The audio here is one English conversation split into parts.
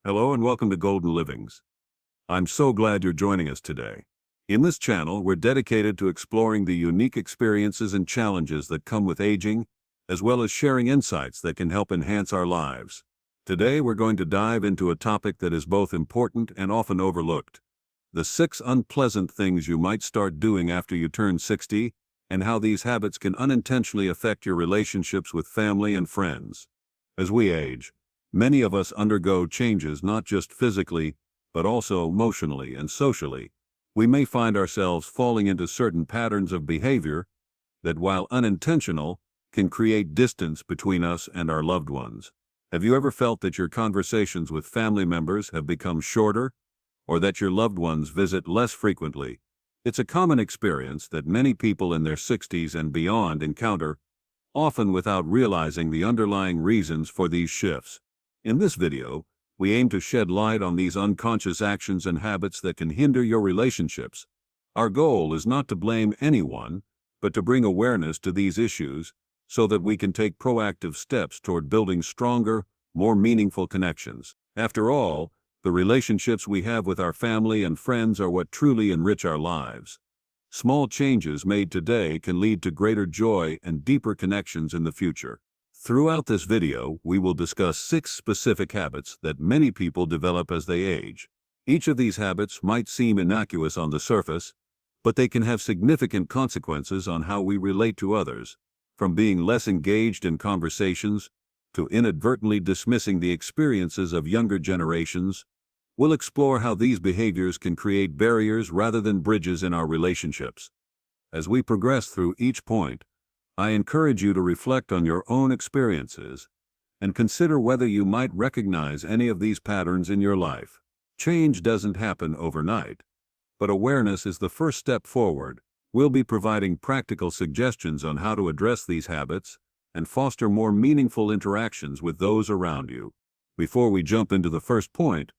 Hello and welcome to Golden Livings. I'm so glad you're joining us today. In this channel, we're dedicated to exploring the unique experiences and challenges that come with aging, as well as sharing insights that can help enhance our lives. Today, we're going to dive into a topic that is both important and often overlooked: the 6 unpleasant things you might start doing after you turn 60, and how these habits can unintentionally affect your relationships with family and friends. As we age, many of us undergo changes not just physically, but also emotionally and socially. We may find ourselves falling into certain patterns of behavior that, while unintentional, can create distance between us and our loved ones. Have you ever felt that your conversations with family members have become shorter, or that your loved ones visit less frequently? It's a common experience that many people in their 60s and beyond encounter, often without realizing the underlying reasons for these shifts. In this video, we aim to shed light on these unconscious actions and habits that can hinder your relationships. Our goal is not to blame anyone, but to bring awareness to these issues so that we can take proactive steps toward building stronger, more meaningful connections. After all, the relationships we have with our family and friends are what truly enrich our lives. Small changes made today can lead to greater joy and deeper connections in the future. Throughout this video, we will discuss 6 specific habits that many people develop as they age. Each of these habits might seem innocuous on the surface, but they can have significant consequences on how we relate to others, from being less engaged in conversations to inadvertently dismissing the experiences of younger generations. We'll explore how these behaviors can create barriers rather than bridges in our relationships. As we progress through each point, I encourage you to reflect on your own experiences and consider whether you might recognize any of these patterns in your life. Change doesn't happen overnight, but awareness is the first step forward. We'll be providing practical suggestions on how to address these habits and foster more meaningful interactions with those around you. Before we jump into the first point,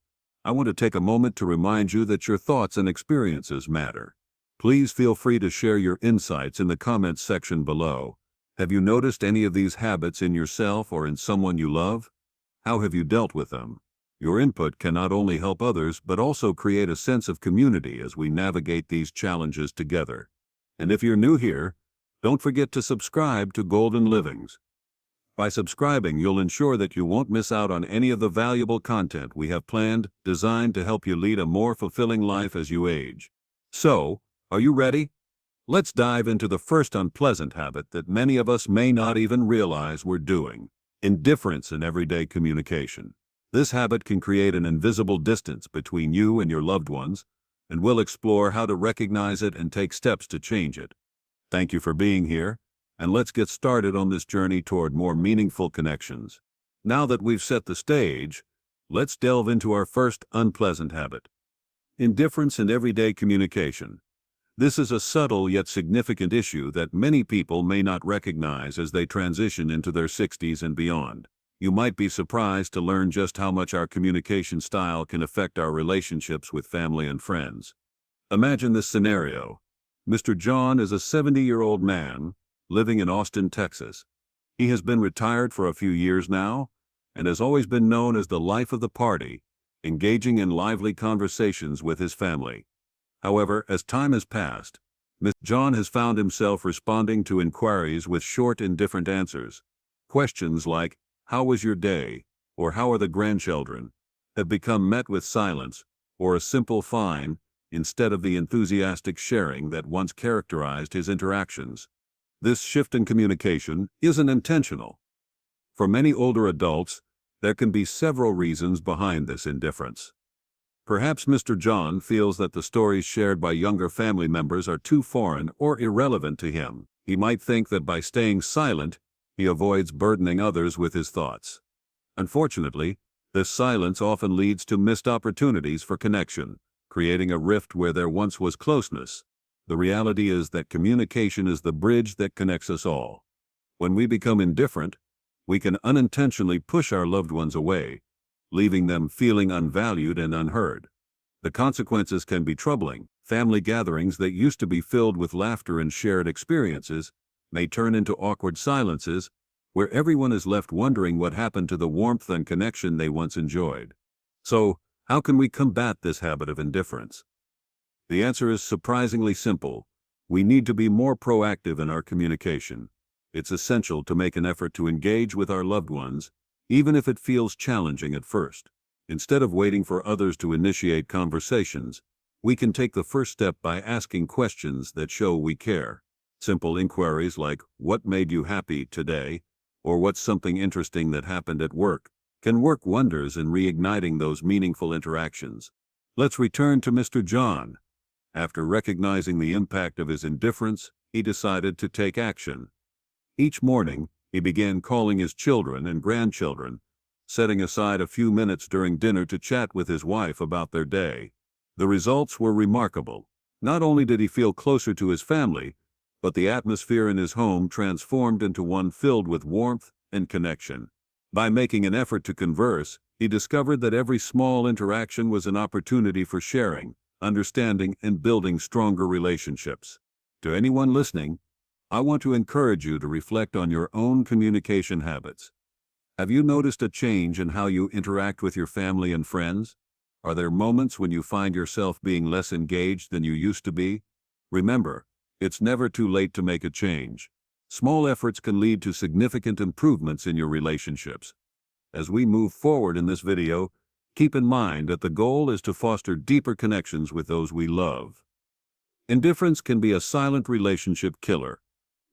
I want to take a moment to remind you that your thoughts and experiences matter. Please feel free to share your insights in the comments section below. Have you noticed any of these habits in yourself or in someone you love? How have you dealt with them? Your input can not only help others but also create a sense of community as we navigate these challenges together. And if you're new here, don't forget to subscribe to Golden Livings. By subscribing, you'll ensure that you won't miss out on any of the valuable content we have planned, designed to help you lead a more fulfilling life as you age. So, are you ready? Let's dive into the first unpleasant habit that many of us may not even realize we're doing: indifference in everyday communication. This habit can create an invisible distance between you and your loved ones, and we'll explore how to recognize it and take steps to change it. Thank you for being here, and let's get started on this journey toward more meaningful connections. Now that we've set the stage, let's delve into our first unpleasant habit: indifference in everyday communication. This is a subtle yet significant issue that many people may not recognize as they transition into their 60s and beyond. You might be surprised to learn just how much our communication style can affect our relationships with family and friends. Imagine this scenario. Mr. John is a 70-year-old man living in Austin, Texas. He has been retired for a few years now and has always been known as the life of the party, engaging in lively conversations with his family. However, as time has passed, Mr. John has found himself responding to inquiries with short, indifferent answers. Questions like, "How was your day?" or "How are the grandchildren?" have become met with silence or a simple "fine" instead of the enthusiastic sharing that once characterized his interactions. This shift in communication isn't intentional. For many older adults, there can be several reasons behind this indifference. Perhaps Mr. John feels that the stories shared by younger family members are too foreign or irrelevant to him. He might think that by staying silent, he avoids burdening others with his thoughts. Unfortunately, this silence often leads to missed opportunities for connection, creating a rift where there once was closeness. The reality is that communication is the bridge that connects us all. When we become indifferent, we can unintentionally push our loved ones away, leaving them feeling unvalued and unheard. The consequences can be troubling. Family gatherings that used to be filled with laughter and shared experiences may turn into awkward silences, where everyone is left wondering what happened to the warmth and connection they once enjoyed. So, how can we combat this habit of indifference? The answer is surprisingly simple. We need to be more proactive in our communication. It's essential to make an effort to engage with our loved ones, even if it feels challenging at first. Instead of waiting for others to initiate conversations, we can take the first step by asking questions that show we care. Simple inquiries like, "What made you happy today?" or "What's something interesting that happened at work?" can work wonders in reigniting those meaningful interactions. Let's return to Mr. John. After recognizing the impact of his indifference, he decided to take action. Each morning, he began calling his children and grandchildren, setting aside a few minutes during dinner to chat with his wife about their day. The results were remarkable. Not only did he feel closer to his family, but the atmosphere in his home transformed into one filled with warmth and connection. By making an effort to converse, he discovered that every small interaction was an opportunity for sharing, understanding, and building stronger relationships. To anyone listening, I want to encourage you to reflect on your own communication habits. Have you noticed a change in how you interact with your family and friends? Are there moments when you find yourself being less engaged than you used to be? Remember, it's never too late to make a change. Small efforts can lead to significant improvements in your relationships. As we move forward in this video, keep in mind that the goal is to foster deeper connections with those we love. Indifference can be a silent relationship killer,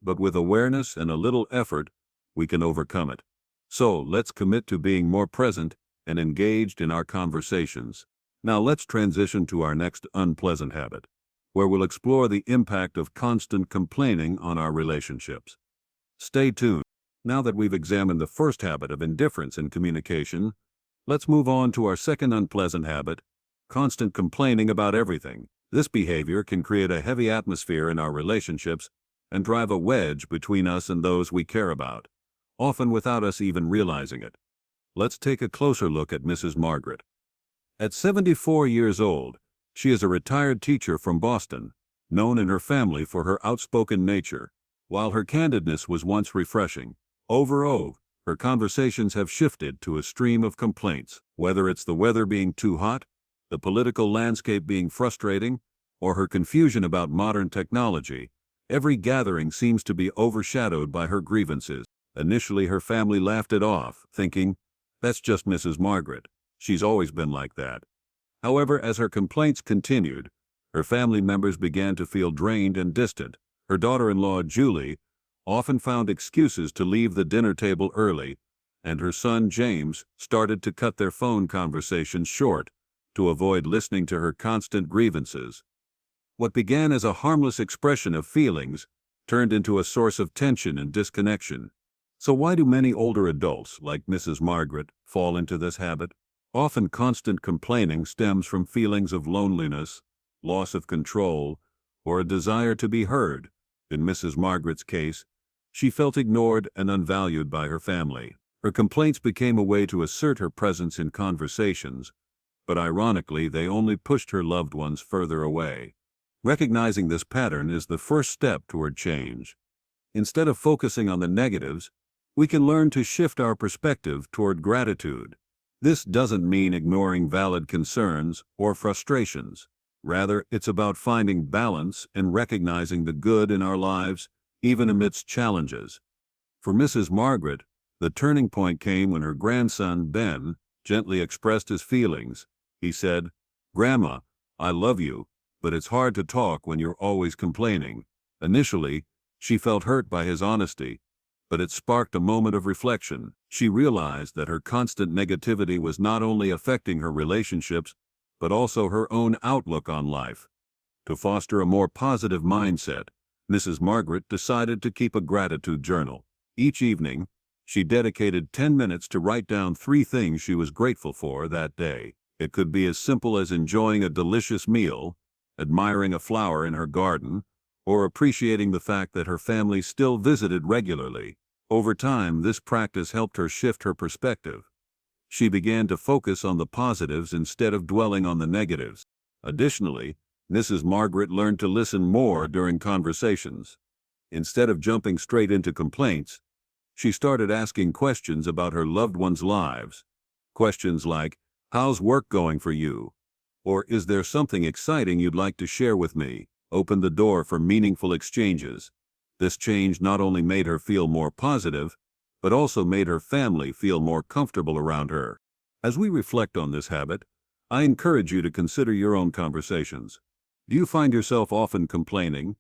but with awareness and a little effort, we can overcome it. So let's commit to being more present and engaged in our conversations. Now let's transition to our next unpleasant habit, where we'll explore the impact of constant complaining on our relationships. Stay tuned. Now that we've examined the first habit of indifference in communication, let's move on to our second unpleasant habit, constant complaining about everything. This behavior can create a heavy atmosphere in our relationships and drive a wedge between us and those we care about, often without us even realizing it. Let's take a closer look at Mrs. Margaret. At 74 years old, she is a retired teacher from Boston, known in her family for her outspoken nature. While her candidness was once refreshing, over her conversations have shifted to a stream of complaints. Whether it's the weather being too hot, the political landscape being frustrating, or her confusion about modern technology, every gathering seems to be overshadowed by her grievances. Initially, her family laughed it off, thinking, "That's just Mrs. Margaret. She's always been like that." However, as her complaints continued, her family members began to feel drained and distant. Her daughter-in-law, Julie, often found excuses to leave the dinner table early, and her son, James, started to cut their phone conversations short to avoid listening to her constant grievances. What began as a harmless expression of feelings turned into a source of tension and disconnection. So why do many older adults, like Mrs. Margaret, fall into this habit? Often constant complaining stems from feelings of loneliness, loss of control, or a desire to be heard. In Mrs. Margaret's case, she felt ignored and unvalued by her family. Her complaints became a way to assert her presence in conversations, but ironically, they only pushed her loved ones further away. Recognizing this pattern is the first step toward change. Instead of focusing on the negatives, we can learn to shift our perspective toward gratitude. This doesn't mean ignoring valid concerns or frustrations. Rather, it's about finding balance and recognizing the good in our lives, even amidst challenges. For Mrs. Margaret, the turning point came when her grandson, Ben, gently expressed his feelings. He said, "Grandma, I love you, but it's hard to talk when you're always complaining." Initially, she felt hurt by his honesty, but it sparked a moment of reflection. She realized that her constant negativity was not only affecting her relationships, but also her own outlook on life. To foster a more positive mindset, Mrs. Margaret decided to keep a gratitude journal. Each evening, she dedicated 10 minutes to write down 3 things she was grateful for that day. It could be as simple as enjoying a delicious meal, admiring a flower in her garden, or appreciating the fact that her family still visited regularly. Over time, this practice helped her shift her perspective. She began to focus on the positives instead of dwelling on the negatives. Additionally, Mrs. Margaret learned to listen more during conversations. Instead of jumping straight into complaints, she started asking questions about her loved ones' lives. Questions like, How's work going for you? Or is there something exciting you'd like to share with me? Open the door for meaningful exchanges. This change not only made her feel more positive, but also made her family feel more comfortable around her. As we reflect on this habit, I encourage you to consider your own conversations. Do you find yourself often complaining?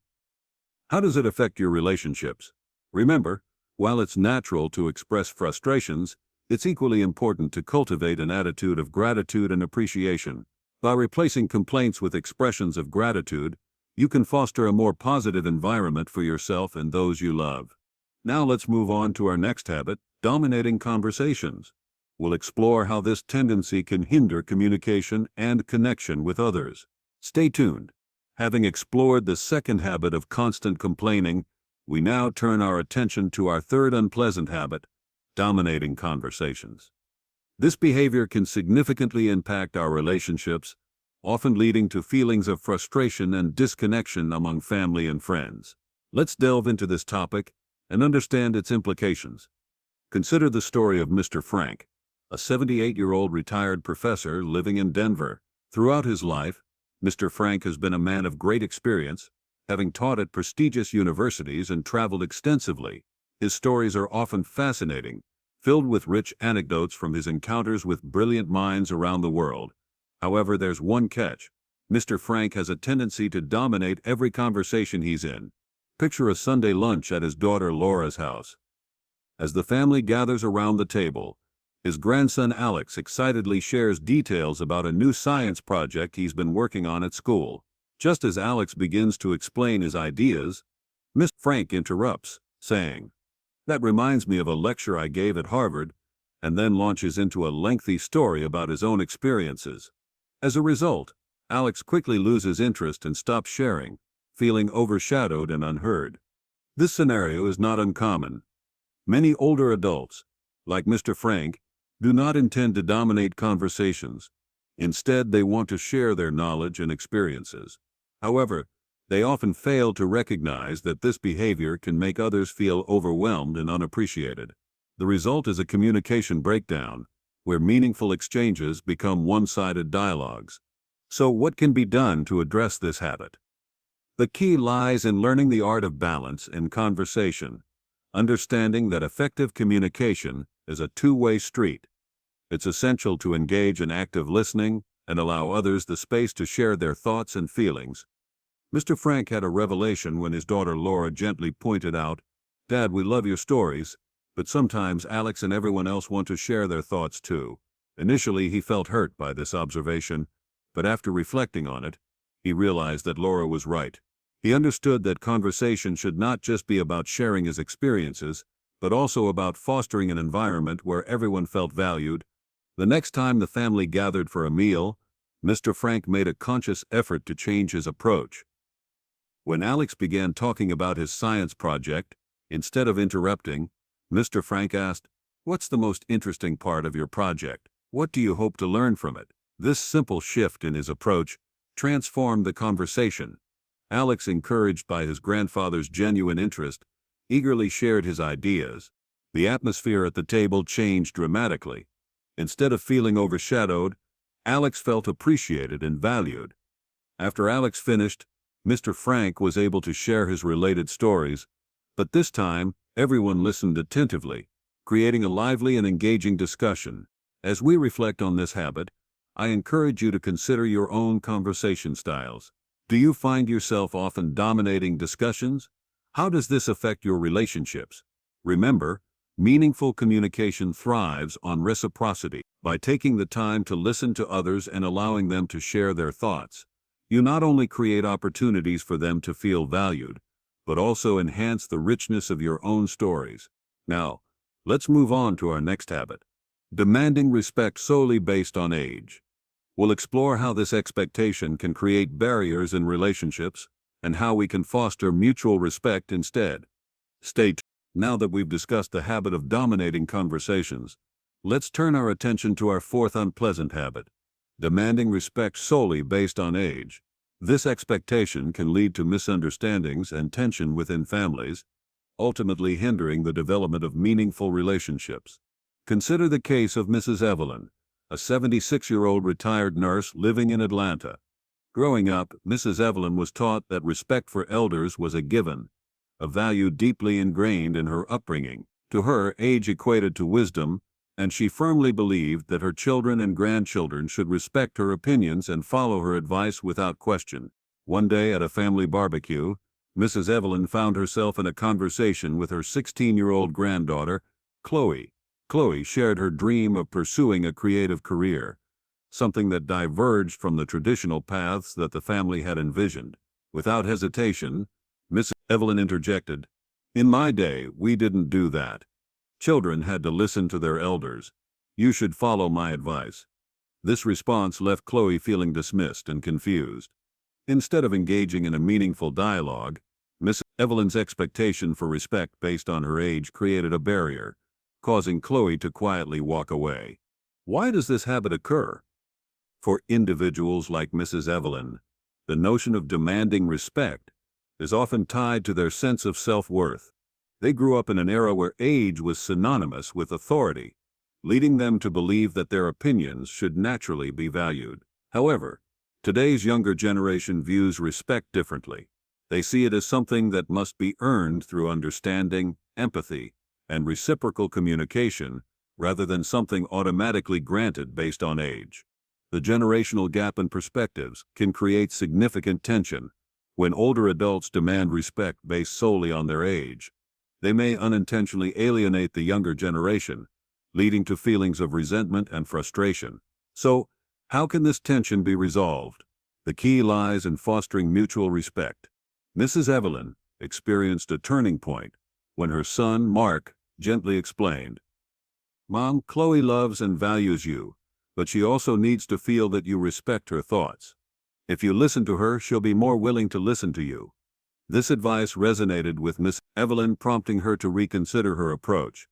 How does it affect your relationships? Remember, while it's natural to express frustrations, it's equally important to cultivate an attitude of gratitude and appreciation. By replacing complaints with expressions of gratitude, you can foster a more positive environment for yourself and those you love. Now let's move on to our next habit, dominating conversations. We'll explore how this tendency can hinder communication and connection with others. Stay tuned. Having explored the second habit of constant complaining, we now turn our attention to our third unpleasant habit, dominating conversations. This behavior can significantly impact our relationships, often leading to feelings of frustration and disconnection among family and friends. Let's delve into this topic and understand its implications. Consider the story of Mr. Frank, a 78-year-old retired professor living in Denver. Throughout his life, Mr. Frank has been a man of great experience, having taught at prestigious universities and traveled extensively. His stories are often fascinating, filled with rich anecdotes from his encounters with brilliant minds around the world. However, there's one catch. Mr. Frank has a tendency to dominate every conversation he's in. Picture a Sunday lunch at his daughter Laura's house. As the family gathers around the table, his grandson Alex excitedly shares details about a new science project he's been working on at school. Just as Alex begins to explain his ideas, Mr. Frank interrupts, saying, "That reminds me of a lecture I gave at Harvard," and then launches into a lengthy story about his own experiences. As a result, Alex quickly loses interest and stops sharing, feeling overshadowed and unheard. This scenario is not uncommon. Many older adults, like Mr. Frank, do not intend to dominate conversations. Instead, they want to share their knowledge and experiences. However, they often fail to recognize that this behavior can make others feel overwhelmed and unappreciated. The result is a communication breakdown, where meaningful exchanges become one-sided dialogues. So what can be done to address this habit? The key lies in learning the art of balance in conversation, understanding that effective communication is a two-way street. It's essential to engage in active listening and allow others the space to share their thoughts and feelings. Mr. Frank had a revelation when his daughter Laura gently pointed out, "Dad, we love your stories, but sometimes Alex and everyone else want to share their thoughts too." Initially, he felt hurt by this observation, but after reflecting on it, he realized that Laura was right. He understood that conversation should not just be about sharing his experiences, but also about fostering an environment where everyone felt valued. The next time the family gathered for a meal, Mr. Frank made a conscious effort to change his approach. When Alex began talking about his science project, instead of interrupting, Mr. Frank asked, "What's the most interesting part of your project? What do you hope to learn from it?" This simple shift in his approach transformed the conversation. Alex, encouraged by his grandfather's genuine interest, eagerly shared his ideas. The atmosphere at the table changed dramatically. Instead of feeling overshadowed, Alex felt appreciated and valued. After Alex finished, Mr. Frank was able to share his related stories, but this time, everyone listened attentively, creating a lively and engaging discussion. As we reflect on this habit, I encourage you to consider your own conversation styles. Do you find yourself often dominating discussions? How does this affect your relationships? Remember, meaningful communication thrives on reciprocity. By taking the time to listen to others and allowing them to share their thoughts, you not only create opportunities for them to feel valued, but also enhance the richness of your own stories. Now, let's move on to our next habit, demanding respect solely based on age. We'll explore how this expectation can create barriers in relationships and how we can foster mutual respect instead. Stay tuned. Now that we've discussed the habit of dominating conversations, let's turn our attention to our fourth unpleasant habit, demanding respect solely based on age. This expectation can lead to misunderstandings and tension within families, ultimately hindering the development of meaningful relationships. Consider the case of Mrs. Evelyn, a 76-year-old retired nurse living in Atlanta. Growing up, Mrs. Evelyn was taught that respect for elders was a given, a value deeply ingrained in her upbringing. To her, age equated to wisdom, and she firmly believed that her children and grandchildren should respect her opinions and follow her advice without question. One day at a family barbecue, Mrs. Evelyn found herself in a conversation with her 16-year-old granddaughter, Chloe. Chloe shared her dream of pursuing a creative career, something that diverged from the traditional paths that the family had envisioned. Without hesitation, Mrs. Evelyn interjected, "In my day, we didn't do that. Children had to listen to their elders. You should follow my advice." This response left Chloe feeling dismissed and confused. Instead of engaging in a meaningful dialogue, Mrs. Evelyn's expectation for respect based on her age created a barrier, causing Chloe to quietly walk away. Why does this habit occur? For individuals like Mrs. Evelyn, the notion of demanding respect is often tied to their sense of self-worth. They grew up in an era where age was synonymous with authority, leading them to believe that their opinions should naturally be valued. However, today's younger generation views respect differently. They see it as something that must be earned through understanding, empathy, and reciprocal communication, rather than something automatically granted based on age. The generational gap in perspectives can create significant tension. When older adults demand respect based solely on their age, they may unintentionally alienate the younger generation, leading to feelings of resentment and frustration. So, how can this tension be resolved? The key lies in fostering mutual respect. Mrs. Evelyn experienced a turning point when her son, Mark, gently explained, "Mom, Chloe loves and values you, but she also needs to feel that you respect her thoughts. If you listen to her, she'll be more willing to listen to you." This advice resonated with Miss Evelyn, prompting her to reconsider her approach.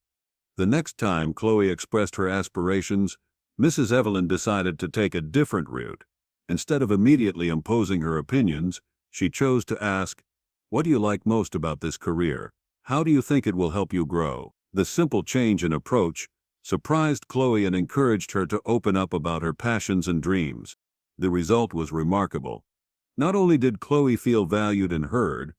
The next time Chloe expressed her aspirations, Mrs. Evelyn decided to take a different route. Instead of immediately imposing her opinions, she chose to ask, "What do you like most about this career? How do you think it will help you grow?" The simple change in approach surprised Chloe and encouraged her to open up about her passions and dreams. The result was remarkable. Not only did Chloe feel valued and heard,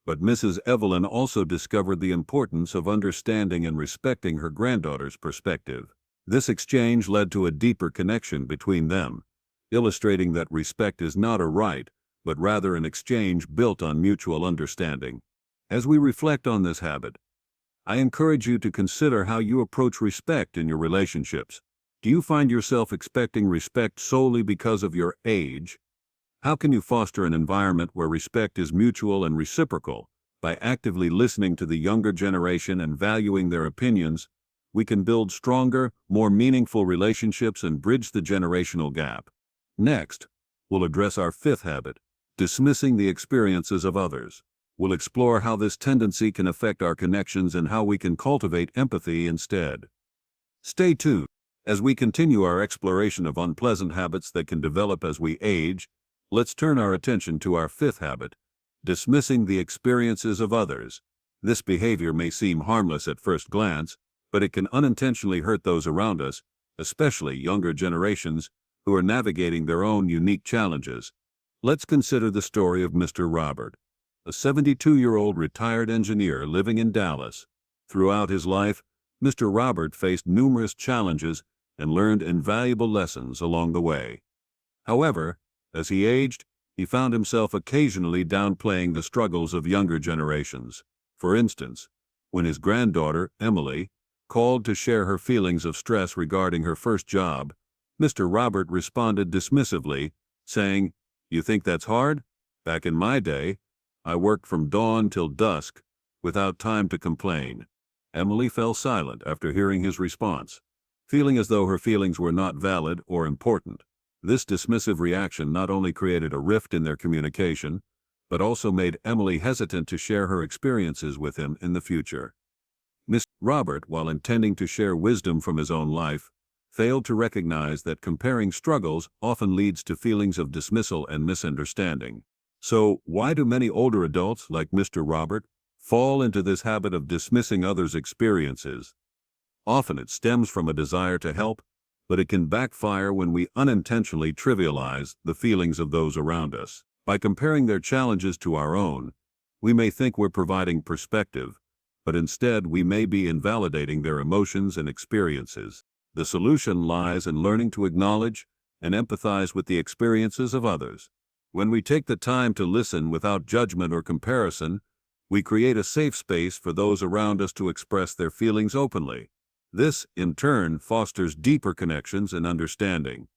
but Mrs. Evelyn also discovered the importance of understanding and respecting her granddaughter's perspective. This exchange led to a deeper connection between them, illustrating that respect is not a right, but rather an exchange built on mutual understanding. As we reflect on this habit, I encourage you to consider how you approach respect in your relationships. Do you find yourself expecting respect solely because of your age? How can you foster an environment where respect is mutual and reciprocal? By actively listening to the younger generation and valuing their opinions, we can build stronger, more meaningful relationships and bridge the generational gap. Next, we'll address our fifth habit, dismissing the experiences of others. We'll explore how this tendency can affect our connections and how we can cultivate empathy instead. Stay tuned as we continue our exploration of unpleasant habits that can develop as we age. Let's turn our attention to our fifth habit, dismissing the experiences of others. This behavior may seem harmless at first glance, but it can unintentionally hurt those around us, especially younger generations who are navigating their own unique challenges. Let's consider the story of Mr. Robert, a 72-year-old retired engineer living in Dallas. Throughout his life, Mr. Robert faced numerous challenges and learned invaluable lessons along the way. However, as he aged, he found himself occasionally downplaying the struggles of younger generations. For instance, when his granddaughter, Emily, called to share her feelings of stress regarding her first job, Mr. Robert responded dismissively, saying, "You think that's hard? Back in my day, I worked from dawn till dusk without time to complain." Emily fell silent after hearing his response, feeling as though her feelings were not valid or important. This dismissive reaction not only created a rift in their communication, but also made Emily hesitant to share her experiences with him in the future. Mr. Robert, while intending to share wisdom from his own life, failed to recognize that comparing struggles often leads to feelings of dismissal and misunderstanding. So, why do many older adults, like Mr. Robert, fall into this habit of dismissing others' experiences? Often it stems from a desire to help, but it can backfire when we unintentionally trivialize the feelings of those around us. By comparing their challenges to our own, we may think we're providing perspective, but instead we may be invalidating their emotions and experiences. The solution lies in learning to acknowledge and empathize with the experiences of others. When we take the time to listen without judgment or comparison, we create a safe space for those around us to express their feelings openly. This, in turn, fosters deeper connections and understanding.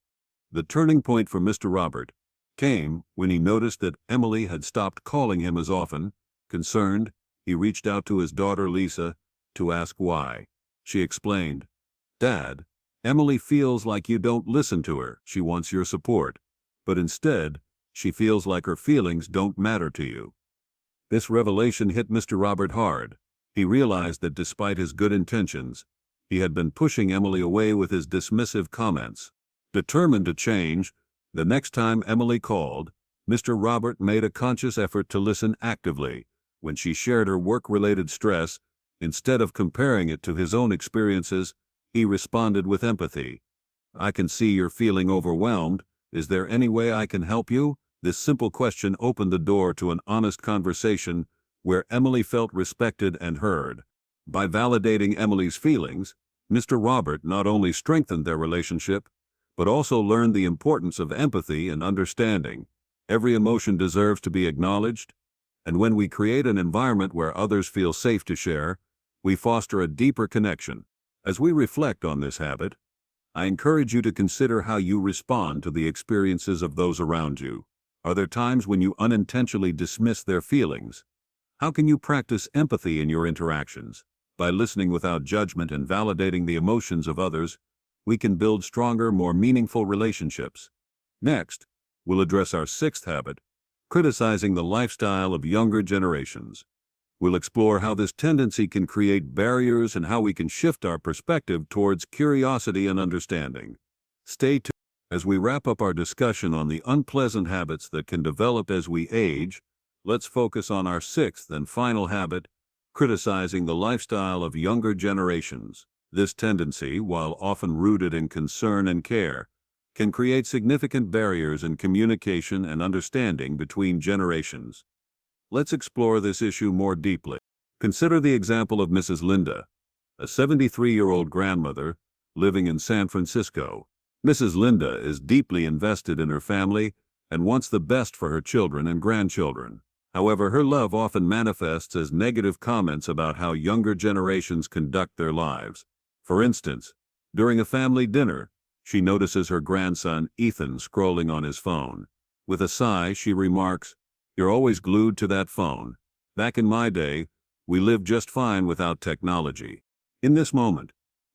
The turning point for Mr. Robert came when he noticed that Emily had stopped calling him as often. Concerned, he reached out to his daughter Lisa to ask why. She explained, "Dad, Emily feels like you don't listen to her. She wants your support, but instead, she feels like her feelings don't matter to you." This revelation hit Mr. Robert hard. He realized that despite his good intentions, he had been pushing Emily away with his dismissive comments. Determined to change, the next time Emily called, Mr. Robert made a conscious effort to listen actively. When she shared her work-related stress, instead of comparing it to his own experiences, he responded with empathy. "I can see you're feeling overwhelmed. Is there any way I can help you?" This simple question opened the door to an honest conversation where Emily felt respected and heard. By validating Emily's feelings, Mr. Robert not only strengthened their relationship, but also learned the importance of empathy and understanding. Every emotion deserves to be acknowledged, and when we create an environment where others feel safe to share, we foster a deeper connection. As we reflect on this habit, I encourage you to consider how you respond to the experiences of those around you. Are there times when you unintentionally dismiss their feelings? How can you practice empathy in your interactions? By listening without judgment and validating the emotions of others, we can build stronger, more meaningful relationships. Next, we'll address our sixth habit, criticizing the lifestyle of younger generations. We'll explore how this tendency can create barriers and how we can shift our perspective towards curiosity and understanding. Stay tuned. As we wrap up our discussion on the unpleasant habits that can develop as we age, let's focus on our sixth and final habit, criticizing the lifestyle of younger generations. This tendency, while often rooted in concern and care, can create significant barriers in communication and understanding between generations. Let's explore this issue more deeply. Consider the example of Mrs. Linda, a 73-year-old grandmother living in San Francisco. Mrs. Linda is deeply invested in her family and wants the best for her children and grandchildren. However, her love often manifests as negative comments about how younger generations conduct their lives. For instance, during a family dinner, she notices her grandson Ethan scrolling on his phone. With a sigh, she remarks, "You're always glued to that phone. Back in my day, we lived just fine without technology." In this moment,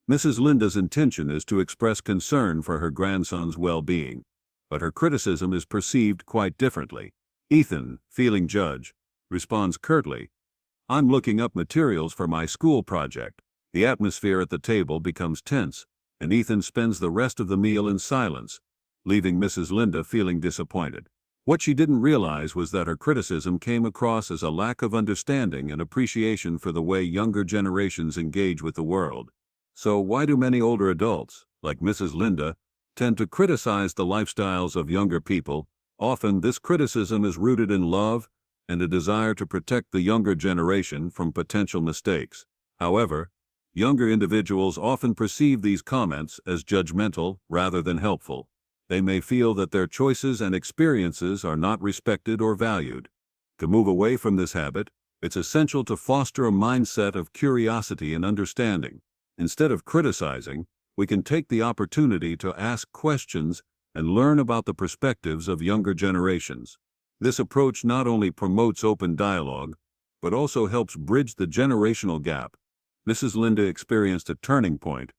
Mrs. Linda's intention is to express concern for her grandson's well-being, but her criticism is perceived quite differently. Ethan, feeling judged, responds curtly, "I'm looking up materials for my school project." The atmosphere at the table becomes tense, and Ethan spends the rest of the meal in silence, leaving Mrs. Linda feeling disappointed. What she didn't realize was that her criticism came across as a lack of understanding and appreciation for the way younger generations engage with the world. So why do many older adults, like Mrs. Linda, tend to criticize the lifestyles of younger people? Often this criticism is rooted in love and a desire to protect the younger generation from potential mistakes. However, younger individuals often perceive these comments as judgmental rather than helpful. They may feel that their choices and experiences are not respected or valued. To move away from this habit, it's essential to foster a mindset of curiosity and understanding. Instead of criticizing, we can take the opportunity to ask questions and learn about the perspectives of younger generations. This approach not only promotes open dialogue, but also helps bridge the generational gap. Mrs. Linda experienced a turning point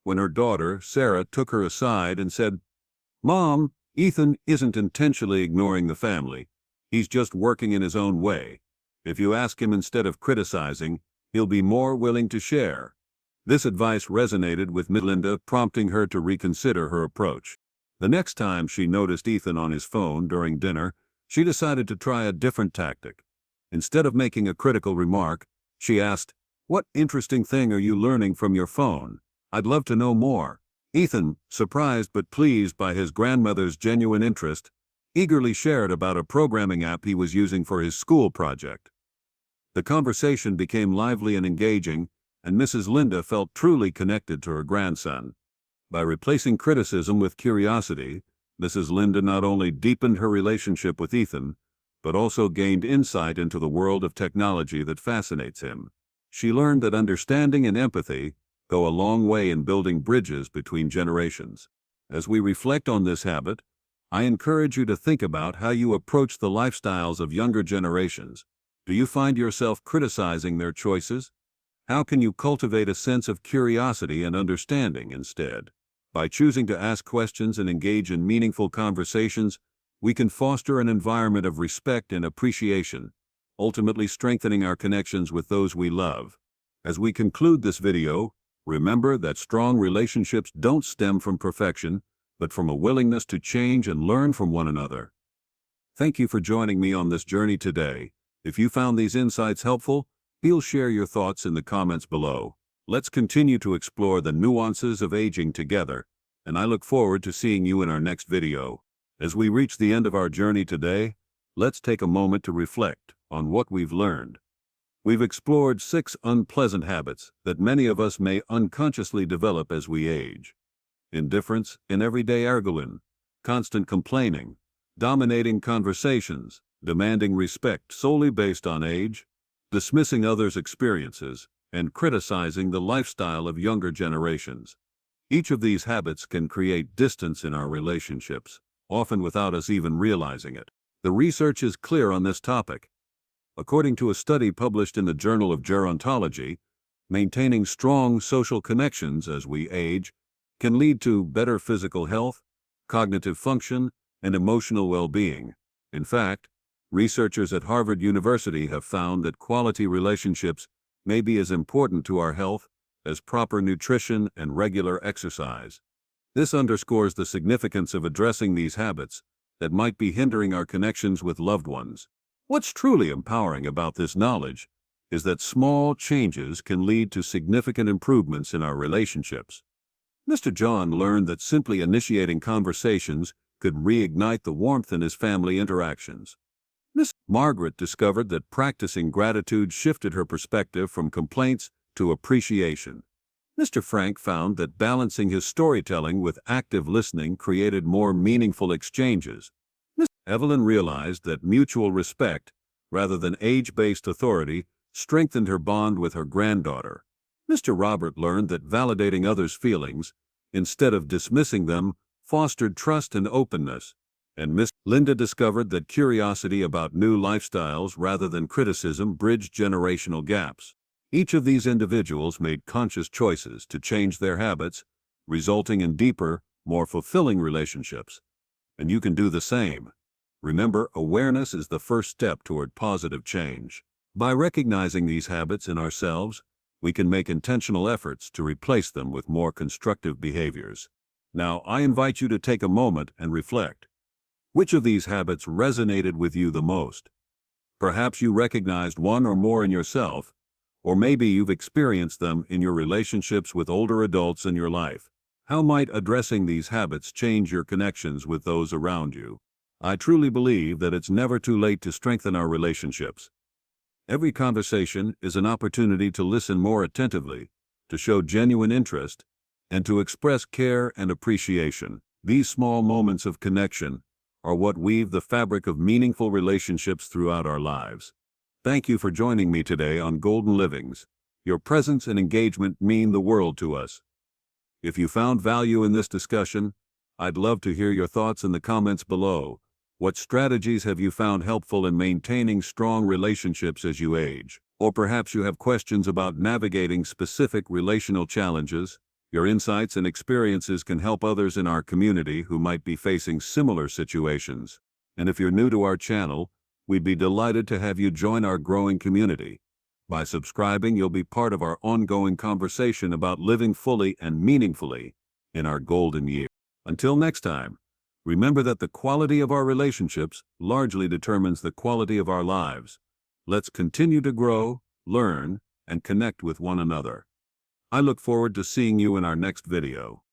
when her daughter, Sarah, took her aside and said, "Mom, Ethan isn't intentionally ignoring the family. He's just working in his own way. If you ask him instead of criticizing, he'll be more willing to share." This advice resonated with Linda, prompting her to reconsider her approach. The next time she noticed Ethan on his phone during dinner, she decided to try a different tactic. Instead of making a critical remark, she asked, "What interesting thing are you learning from your phone? I'd love to know more." Ethan, surprised but pleased by his grandmother's genuine interest, eagerly shared about a programming app he was using for his school project. The conversation became lively and engaging, and Mrs. Linda felt truly connected to her grandson. By replacing criticism with curiosity, Mrs. Linda not only deepened her relationship with Ethan, but also gained insight into the world of technology that fascinates him. She learned that understanding and empathy go a long way in building bridges between generations. As we reflect on this habit, I encourage you to think about how you approach the lifestyles of younger generations. Do you find yourself criticizing their choices? How can you cultivate a sense of curiosity and understanding instead? By choosing to ask questions and engage in meaningful conversations, we can foster an environment of respect and appreciation, ultimately strengthening our connections with those we love. As we conclude this video, remember that strong relationships don't stem from perfection, but from a willingness to change and learn from one another. Thank you for joining me on this journey today. If you found these insights helpful, please share your thoughts in the comments below. Let's continue to explore the nuances of aging together, and I look forward to seeing you in our next video. As we reach the end of our journey today, let's take a moment to reflect on what we've learned. We've explored 6 unpleasant habits that many of us may unconsciously develop as we age. Indifference in everyday arguing, constant complaining, dominating conversations, demanding respect solely based on age, dismissing others' experiences, and criticizing the lifestyle of younger generations. Each of these habits can create distance in our relationships, often without us even realizing it. The research is clear on this topic. According to a study published in the Journal of Gerontology, maintaining strong social connections as we age can lead to better physical health, cognitive function, and emotional well-being. In fact, researchers at Harvard University have found that quality relationships may be as important to our health as proper nutrition and regular exercise. This underscores the significance of addressing these habits that might be hindering our connections with loved ones. What's truly empowering about this knowledge is that small changes can lead to significant improvements in our relationships. Mr. John learned that simply initiating conversations could reignite the warmth in his family interactions. Miss Margaret discovered that practicing gratitude shifted her perspective from complaints to appreciation. Mr. Frank found that balancing his storytelling with active listening created more meaningful exchanges. Miss Evelyn realized that mutual respect, rather than age-based authority, strengthened her bond with her granddaughter. Mr. Robert learned that validating others' feelings, instead of dismissing them, fostered trust and openness. And Miss Linda discovered that curiosity about new lifestyles rather than criticism bridged generational gaps. Each of these individuals made conscious choices to change their habits, resulting in deeper, more fulfilling relationships. And you can do the same. Remember, awareness is the first step toward positive change. By recognizing these habits in ourselves, we can make intentional efforts to replace them with more constructive behaviors. Now, I invite you to take a moment and reflect. Which of these habits resonated with you the most? Perhaps you recognized one or more in yourself, or maybe you've experienced them in your relationships with older adults in your life. How might addressing these habits change your connections with those around you? I truly believe that it's never too late to strengthen our relationships. Every conversation is an opportunity to listen more attentively, to show genuine interest, and to express care and appreciation. These small moments of connection are what weave the fabric of meaningful relationships throughout our lives. Thank you for joining me today on Golden Livings. Your presence and engagement mean the world to us. If you found value in this discussion, I'd love to hear your thoughts in the comments below. What strategies have you found helpful in maintaining strong relationships as you age? Or perhaps you have questions about navigating specific relational challenges. Your insights and experiences can help others in our community who might be facing similar situations. And if you're new to our channel, we'd be delighted to have you join our growing community. By subscribing, you'll be part of our ongoing conversation about living fully and meaningfully in our golden year. Until next time, remember that the quality of our relationships largely determines the quality of our lives. Let's continue to grow, learn, and connect with one another. I look forward to seeing you in our next video.